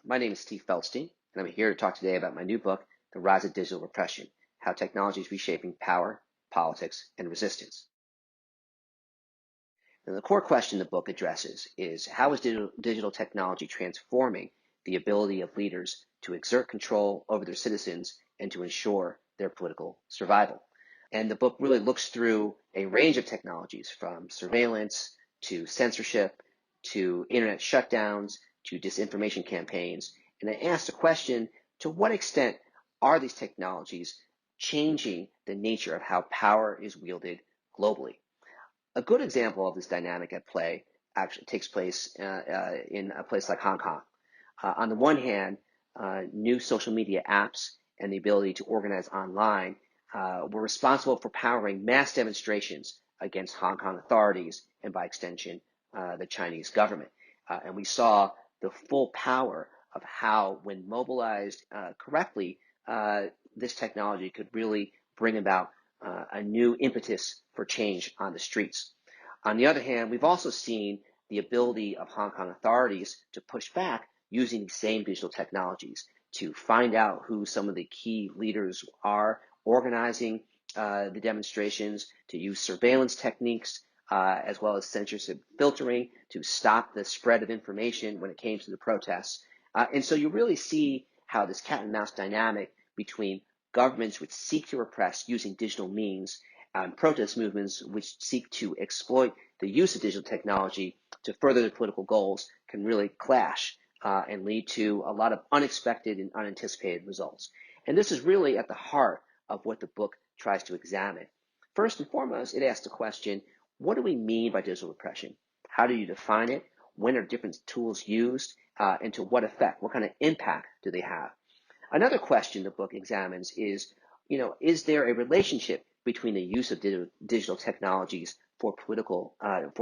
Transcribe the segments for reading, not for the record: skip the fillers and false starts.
My name is Steve Feldstein, and I'm here to talk today about my new book, The Rise of Digital Repression: How Technology is Reshaping Power, Politics, and Resistance. Now, the core question the book addresses is how is digital technology transforming the ability of leaders to exert control over their citizens and to ensure their political survival? And the book really looks through a range of technologies from surveillance to censorship to internet shutdowns to disinformation campaigns. And it asks the question, to what extent are these technologies changing the nature of how power is wielded globally? A good example of this dynamic at play actually takes place in a place like Hong Kong. On the one hand, new social media apps and the ability to organize online were responsible for powering mass demonstrations against Hong Kong authorities and, by extension, the Chinese government. And we saw the full power of how, when mobilized correctly, this technology could really bring about a new impetus for change on the streets. On the other hand, we've also seen the ability of Hong Kong authorities to push back using these same digital technologies to find out who some of the key leaders are organizing the demonstrations, to use surveillance techniques as well as censorship filtering to stop the spread of information when it came to the protests. And so you really see how this cat and mouse dynamic between governments which seek to repress using digital means and protest movements which seek to exploit the use of digital technology to further their political goals can really clash and lead to a lot of unexpected and unanticipated results. And this is really at the heart of what the book tries to examine. First and foremost, it asks the question, what do we mean by digital repression? How do you define it? When are different tools used? And to what effect? What kind of impact do they have? Another question the book examines is there a relationship between the use of digital technologies for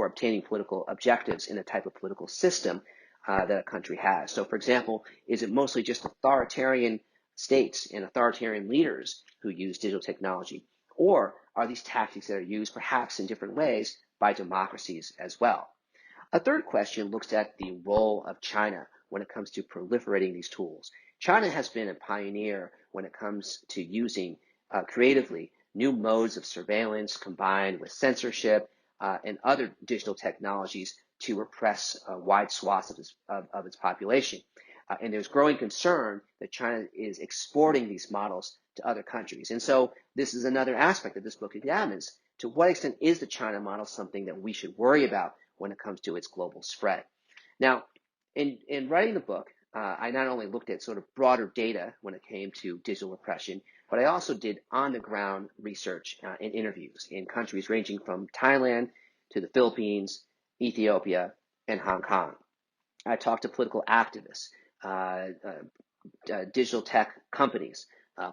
obtaining political objectives in the type of political system that a country has? So, for example, is it mostly just authoritarian states and authoritarian leaders who use digital technology? Or are these tactics that are used perhaps in different ways by democracies as well? A third question looks at the role of China when it comes to proliferating these tools. China has been a pioneer when it comes to using creatively new modes of surveillance combined with censorship and other digital technologies to repress wide swaths of its population. And there's growing concern that China is exporting these models to other countries. And so this is another aspect that this book examines. To what extent is the China model something that we should worry about when it comes to its global spread? Now, in writing the book, I not only looked at sort of broader data when it came to digital repression, but I also did on-the-ground research and interviews in countries ranging from Thailand to the Philippines, Ethiopia, and Hong Kong. I talked to political activists, digital tech companies,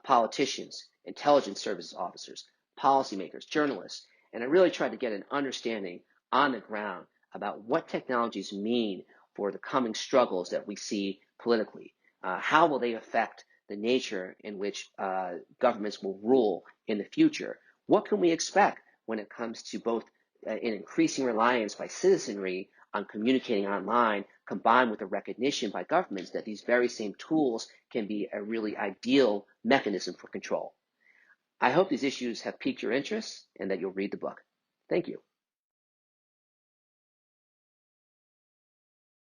politicians, intelligence services officers, policymakers, journalists, and I really tried to get an understanding on the ground about what technologies mean for the coming struggles that we see politically. How will they affect the nature in which governments will rule in the future? What can we expect when it comes to both an increasing reliance by citizenry on communicating online, combined with a recognition by governments that these very same tools can be a really ideal mechanism for control? I hope these issues have piqued your interest and that you'll read the book. Thank you.